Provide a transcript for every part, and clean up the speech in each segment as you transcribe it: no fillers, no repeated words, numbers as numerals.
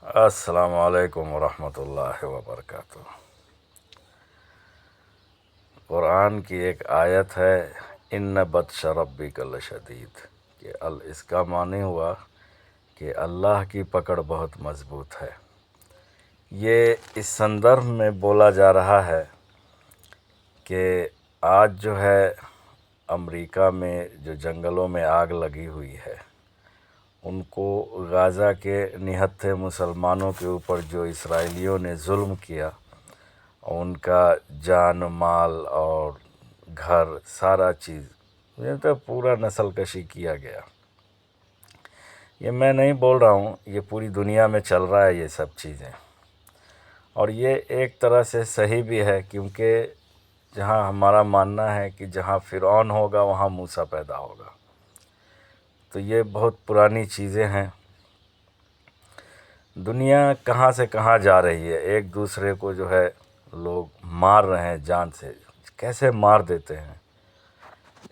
السلام علیکم ورحمۃ اللہ وبرکاتہ۔ قرآن کی ایک آیت ہے، ان بطش ربک لشدید، کہ اس کا معنی ہوا کہ اللہ کی پکڑ بہت مضبوط ہے۔ یہ اس سندرب میں بولا جا رہا ہے کہ آج جو ہے امریکہ میں جو جنگلوں میں آگ لگی ہوئی ہے، ان کو غزہ کے نہتھے مسلمانوں کے اوپر جو اسرائیلیوں نے ظلم کیا، ان کا جان مال اور گھر سارا چیز، یہ تو پورا نسل کشی کیا گیا۔ یہ میں نہیں بول رہا ہوں، یہ پوری دنیا میں چل رہا ہے یہ سب چیزیں، اور یہ ایک طرح سے صحیح بھی ہے، کیونکہ جہاں ہمارا ماننا ہے کہ جہاں فرعون ہوگا وہاں موسیٰ پیدا ہوگا، تو یہ بہت پرانی چیزیں ہیں۔ دنیا کہاں سے کہاں جا رہی ہے، ایک دوسرے کو جو ہے لوگ مار رہے ہیں جان سے، کیسے مار دیتے ہیں۔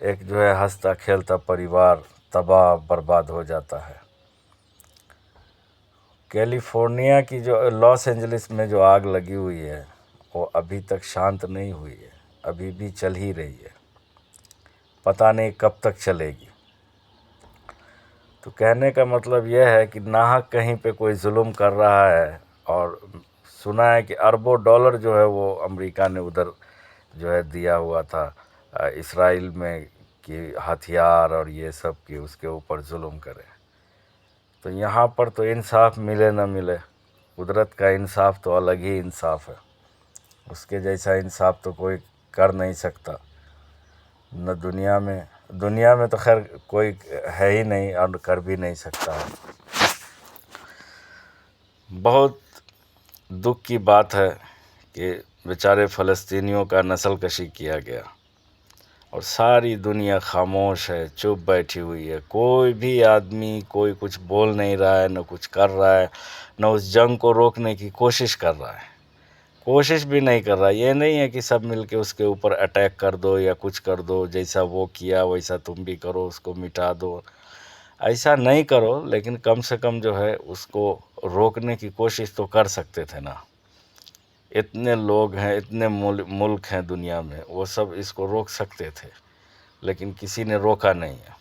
ایک جو ہے ہنستا کھیلتا پریوار تباہ برباد ہو جاتا ہے۔ کیلیفورنیا کی جو لاس اینجلس میں جو آگ لگی ہوئی ہے، وہ ابھی تک شانت نہیں ہوئی ہے، ابھی بھی چل ہی رہی ہے، پتہ نہیں کب تک چلے گی۔ تو کہنے کا مطلب یہ ہے کہ ناحق کہیں پہ کوئی ظلم کر رہا ہے، اور سنا ہے کہ اربوں ڈالر جو ہے وہ امریکہ نے ادھر جو ہے دیا ہوا تھا اسرائیل میں، کہ ہتھیار اور یہ سب کی اس کے اوپر ظلم کرے۔ تو یہاں پر تو انصاف ملے نہ ملے، قدرت کا انصاف تو الگ ہی انصاف ہے، اس کے جیسا انصاف تو کوئی کر نہیں سکتا، نہ دنیا میں تو خیر کوئی ہے ہی نہیں اور کر بھی نہیں سکتا ہے۔ بہت دکھ کی بات ہے کہ بیچارے فلسطینیوں کا نسل کشی کیا گیا، اور ساری دنیا خاموش ہے، چپ بیٹھی ہوئی ہے، کوئی بھی آدمی کوئی کچھ بول نہیں رہا ہے، نہ کچھ کر رہا ہے، نہ اس جنگ کو روکنے کی کوشش کر رہا ہے، کوشش بھی نہیں کر رہا۔ یہ نہیں ہے کہ سب مل کے اس کے اوپر اٹیک کر دو یا کچھ کر دو، جیسا وہ کیا ویسا تم بھی کرو، اس کو مٹا دو، ایسا نہیں کرو، لیکن کم سے کم جو ہے اس کو روکنے کی کوشش تو کر سکتے تھے نا۔ اتنے لوگ ہیں، اتنے ملک ہیں دنیا میں، وہ سب اس کو روک سکتے تھے، لیکن کسی نے روکا نہیں ہے۔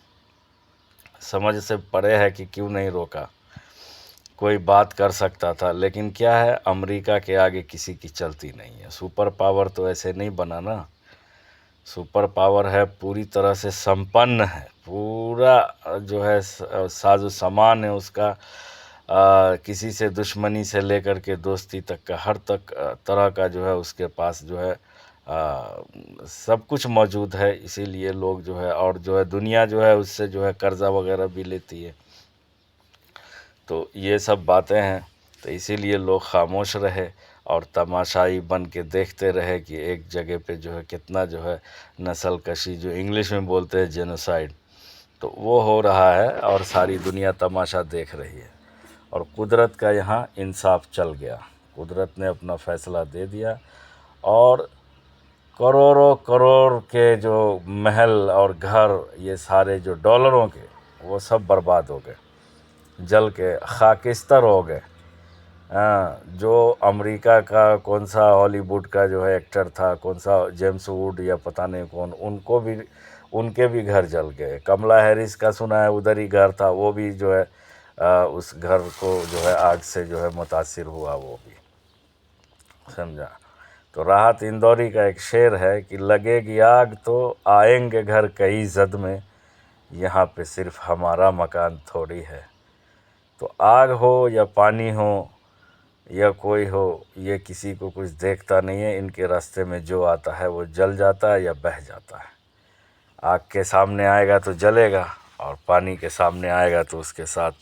سمجھ سے پرے ہے کہ کیوں نہیں روکا، کوئی بات کر سکتا تھا، لیکن کیا ہے، امریکہ کے آگے کسی کی چلتی نہیں ہے۔ سپر پاور تو ایسے نہیں بنا نا، سپر پاور ہے، پوری طرح سے سمپن ہے، پورا جو ہے ساز و سامان ہے اس کا، کسی سے دشمنی سے لے کر کے دوستی تک کا ہر طرح کا جو ہے اس کے پاس جو ہے سب کچھ موجود ہے۔ اسی لیے لوگ جو ہے، اور جو ہے دنیا جو ہے اس سے جو ہے قرضہ وغیرہ بھی لیتی ہے، تو یہ سب باتیں ہیں، تو اسی لیے لوگ خاموش رہے اور تماشائی بن کے دیکھتے رہے کہ ایک جگہ پہ جو ہے کتنا جو ہے نسل کشی، جو انگلش میں بولتے ہیں جینوسائیڈ، تو وہ ہو رہا ہے، اور ساری دنیا تماشا دیکھ رہی ہے، اور قدرت کا یہاں انصاف چل گیا، قدرت نے اپنا فیصلہ دے دیا، اور کروڑوں کروڑ کے جو محل اور گھر، یہ سارے جو ڈالروں کے، وہ سب برباد ہو گئے، جل کے خاکستر ہو گئے۔ جو امریکہ کا کون سا ہالی ووڈ کا جو ہے ایکٹر تھا، کون سا جیمس ووڈ یا پتہ نہیں کون، ان کے بھی گھر جل گئے۔ کملا ہیرس کا سنا ہے ادھر ہی گھر تھا، وہ بھی جو ہے اس گھر کو جو ہے آگ سے جو ہے متاثر ہوا، وہ بھی سمجھا۔ تو راحت اندوری کا ایک شعر ہے کہ لگے گی آگ تو آئیں گے گھر کئی زد میں، یہاں پہ صرف ہمارا مکان تھوڑی ہے۔ تو آگ ہو یا پانی ہو یا کوئی ہو، یہ کسی کو کچھ دیکھتا نہیں ہے، ان کے راستے میں جو آتا ہے وہ جل جاتا ہے یا بہہ جاتا ہے۔ آگ کے سامنے آئے گا تو جلے گا، اور پانی کے سامنے آئے گا تو اس کے ساتھ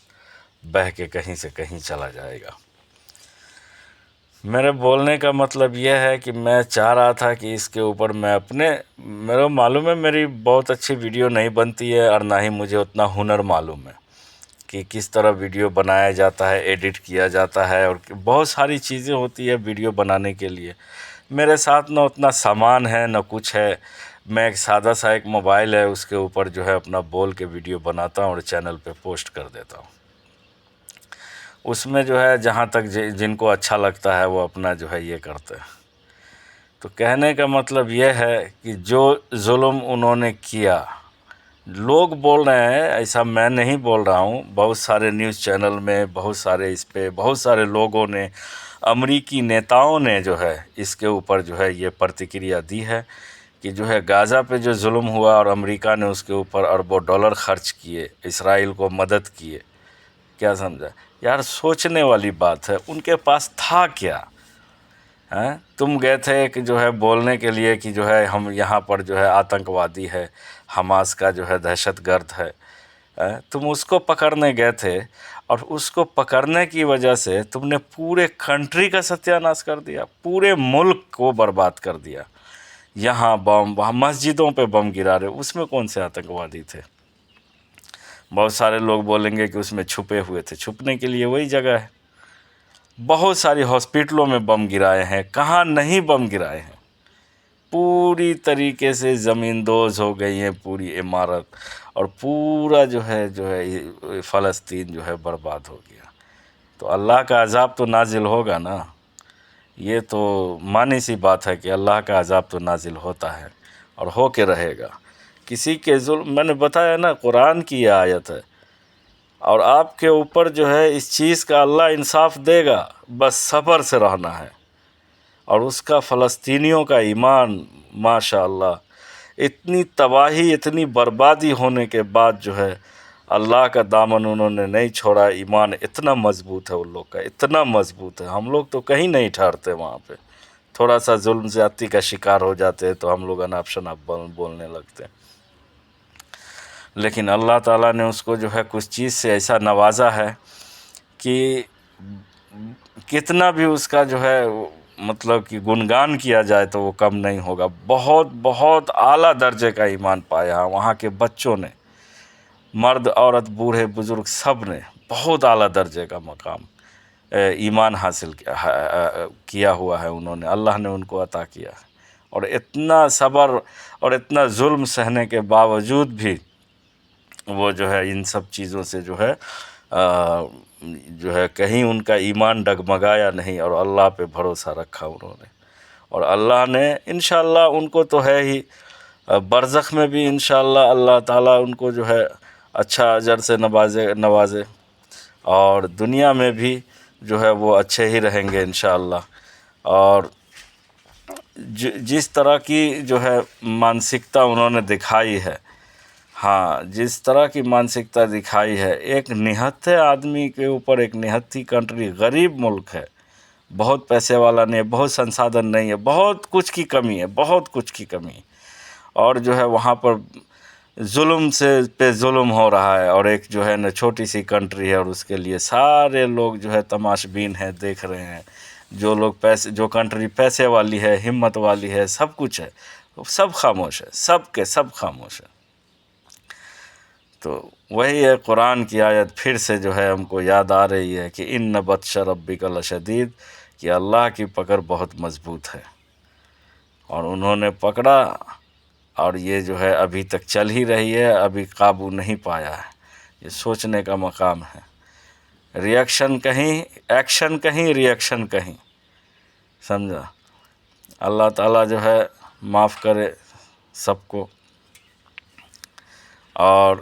بہہ کے کہیں سے کہیں چلا جائے گا۔ میرے بولنے کا مطلب یہ ہے کہ میں چاہ رہا تھا کہ اس کے اوپر میں میرا معلوم ہے میری بہت اچھی ویڈیو نہیں بنتی ہے، اور نہ ہی مجھے اتنا ہنر معلوم ہے کہ کس طرح ویڈیو بنایا جاتا ہے، ایڈٹ کیا جاتا ہے، اور بہت ساری چیزیں ہوتی ہے ویڈیو بنانے کے لیے۔ میرے ساتھ نہ اتنا سامان ہے نہ کچھ ہے، میں ایک سادہ سا ایک موبائل ہے، اس کے اوپر جو ہے اپنا بول کے ویڈیو بناتا ہوں اور چینل پہ پوسٹ کر دیتا ہوں۔ اس میں جو ہے جہاں تک جن کو اچھا لگتا ہے وہ اپنا جو ہے یہ کرتے ہیں۔ تو کہنے کا مطلب یہ ہے کہ جو ظلم انہوں نے کیا، لوگ بول رہے ہیں، ایسا میں نہیں بول رہا ہوں، بہت سارے نیوز چینل میں، بہت سارے اس پہ بہت سارے لوگوں نے، امریکی نیتاؤں نے جو ہے اس کے اوپر جو ہے یہ پرتکریا دی ہے کہ جو ہے غزہ پہ جو ظلم ہوا اور امریکہ نے اس کے اوپر اربوں ڈالر خرچ کیے، اسرائیل کو مدد کیے، کیا سمجھا یار؟ سوچنے والی بات ہے، ان کے پاس تھا کیا؟ تم گئے تھے کہ جو ہے بولنے کے لیے کہ جو ہے ہم یہاں پر جو ہے آتنکوادی ہے، حماس کا جو ہے دہشت گرد ہے، تم اس کو پکڑنے گئے تھے، اور اس کو پکڑنے کی وجہ سے تم نے پورے کنٹری کا ستیہ ناش کر دیا، پورے ملک کو برباد کر دیا۔ یہاں بم، وہاں مسجدوں پہ بم گرا رہے، اس میں کون سے آتنکوادی تھے؟ بہت سارے لوگ بولیں گے کہ اس میں چھپے ہوئے تھے، چھپنے کے لیے وہی جگہ ہے۔ بہت ساری ہاسپٹلوں میں بم گرائے ہیں، کہاں نہیں بم گرائے ہیں؟ پوری طریقے سے زمین دوز ہو گئی ہیں پوری عمارت، اور پورا جو ہے فلسطین جو ہے برباد ہو گیا۔ تو اللہ کا عذاب تو نازل ہوگا نا، یہ تو مانی سی بات ہے کہ اللہ کا عذاب تو نازل ہوتا ہے اور ہو کے رہے گا۔ کسی کے ظلم، میں نے بتایا نا، قرآن کی یہ آیت ہے، اور آپ کے اوپر جو ہے اس چیز کا اللہ انصاف دے گا، بس صبر سے رہنا ہے۔ اور اس کا فلسطینیوں کا ایمان، ماشاءاللہ، اتنی تباہی، اتنی بربادی ہونے کے بعد جو ہے اللہ کا دامن انہوں نے نہیں چھوڑا۔ ایمان اتنا مضبوط ہے ان لوگ کا، اتنا مضبوط ہے، ہم لوگ تو کہیں نہیں ٹھہرتے وہاں پہ، تھوڑا سا ظلم زیادتی کا شکار ہو جاتے ہیں تو ہم لوگ اناپ شناپ بولنے لگتے ہیں۔ لیکن اللہ تعالیٰ نے اس کو جو ہے کچھ چیز سے ایسا نوازا ہے کہ کتنا بھی اس کا جو ہے مطلب کہ گنگان کیا جائے تو وہ کم نہیں ہوگا۔ بہت بہت اعلیٰ درجے کا ایمان پایا وہاں کے بچوں نے، مرد عورت بوڑھے بزرگ سب نے بہت اعلیٰ درجے کا مقام ایمان حاصل کیا ہوا ہے انہوں نے، اللہ نے ان کو عطا کیا ہے۔ اور اتنا صبر اور اتنا ظلم سہنے کے باوجود بھی وہ جو ہے ان سب چیزوں سے جو ہے کہیں ان کا ایمان ڈگمگایا نہیں، اور اللہ پہ بھروسہ رکھا انہوں نے۔ اور اللہ نے انشاءاللہ ان کو تو ہے ہی، برزخ میں بھی انشاءاللہ اللہ تعالیٰ ان کو جو ہے اچھا اجر سے نوازے، اور دنیا میں بھی جو ہے وہ اچھے ہی رہیں گے انشاءاللہ۔ اور جس طرح کی جو ہے مانسکتا انہوں نے دکھائی ہے، ہاں جس طرح کی مانسکتا دکھائی ہے، ایک نہتے آدمی کے اوپر، ایک نہتی کنٹری، غریب ملک ہے، بہت پیسے والا نہیں ہے، بہت سنسادن نہیں ہے، بہت کچھ کی کمی ہے، بہت کچھ کی کمی، اور جو ہے وہاں پر ظلم پہ ظلم ہو رہا ہے، اور ایک جو ہے نا چھوٹی سی کنٹری ہے، اور اس کے لیے سارے لوگ جو ہے تماش بین ہیں، دیکھ رہے ہیں۔ جو کنٹری پیسے والی ہے، ہمت والی ہے، سب کچھ ہے، سب خاموش ہے، سب خاموش ہے۔ تو وہی ہے قرآن کی آیت پھر سے جو ہے ہم کو یاد آ رہی ہے کہ ان بطش ربک لشدید، کہ اللہ کی پکڑ بہت مضبوط ہے، اور انہوں نے پکڑا، اور یہ جو ہے ابھی تک چل ہی رہی ہے، ابھی قابو نہیں پایا ہے۔ یہ سوچنے کا مقام ہے، ریئیکشن کہیں، ایکشن کہیں، ریئیکشن کہیں، سمجھا؟ اللہ تعالیٰ جو ہے معاف کرے سب کو۔ اور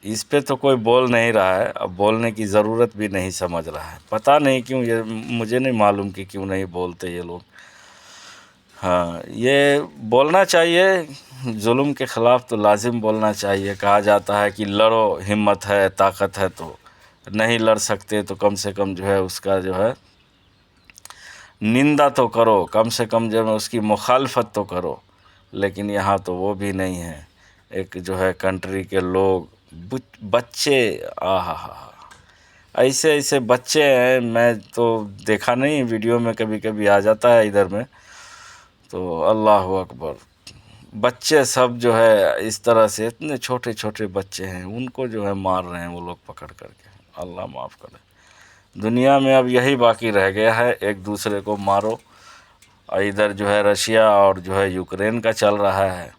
اس پہ تو کوئی بول نہیں رہا ہے، اب بولنے کی ضرورت بھی نہیں سمجھ رہا ہے، پتہ نہیں کیوں، یہ مجھے نہیں معلوم کہ کیوں نہیں بولتے یہ لوگ۔ ہاں یہ بولنا چاہیے، ظلم کے خلاف تو لازم بولنا چاہیے۔ کہا جاتا ہے کہ لڑو، ہمت ہے، طاقت ہے، تو نہیں لڑ سکتے تو کم سے کم جو ہے اس کا جو ہے نندا تو کرو، کم سے کم جو ہے اس کی مخالفت تو کرو۔ لیکن یہاں تو وہ بھی نہیں ہے۔ ایک جو ہے کنٹری کے لوگ، بچے، ایسے ایسے بچے ہیں، میں تو دیکھا نہیں، ویڈیو میں کبھی کبھی آ جاتا ہے ادھر میں، تو اللہ اکبر، بچے سب جو ہے اس طرح سے، اتنے چھوٹے چھوٹے بچے ہیں، ان کو جو ہے مار رہے ہیں وہ لوگ پکڑ کر کے۔ اللہ معاف کرے۔ دنیا میں اب یہی باقی رہ گیا ہے، ایک دوسرے کو مارو۔ ادھر جو ہے رشیا اور جو ہے یوکرین کا چل رہا ہے،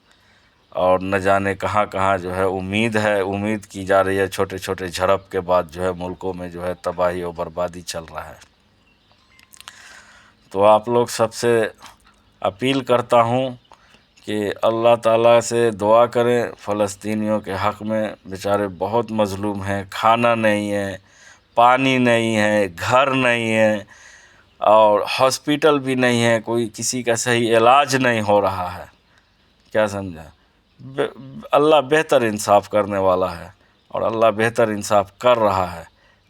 اور نہ جانے کہاں کہاں جو ہے امید کی جا رہی ہے، چھوٹے چھوٹے جھڑپ کے بعد جو ہے ملکوں میں جو ہے تباہی و بربادی چل رہا ہے۔ تو آپ لوگ سب سے اپیل کرتا ہوں کہ اللہ تعالیٰ سے دعا کریں فلسطینیوں کے حق میں، بیچارے بہت مظلوم ہیں، کھانا نہیں ہے، پانی نہیں ہے، گھر نہیں ہے، اور ہاسپیٹل بھی نہیں ہے، کوئی کسی کا صحیح علاج نہیں ہو رہا ہے، کیا سمجھا؟ اللہ بہتر انصاف کرنے والا ہے، اور اللہ بہتر انصاف کر رہا ہے،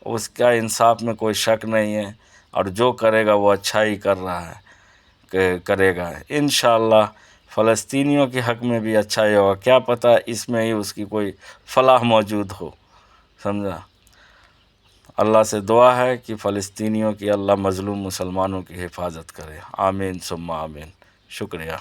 اس کا انصاف میں کوئی شک نہیں ہے، اور جو کرے گا وہ اچھا ہی کر رہا ہے کہ کرے گا انشاءاللہ۔ فلسطینیوں کے حق میں بھی اچھا ہی ہوگا، کیا پتہ اس میں ہی اس کی کوئی فلاح موجود ہو، سمجھا؟ اللہ سے دعا ہے کہ فلسطینیوں کی اللہ مظلوم مسلمانوں کی حفاظت کرے، آمین ثم آمین۔ شکریہ۔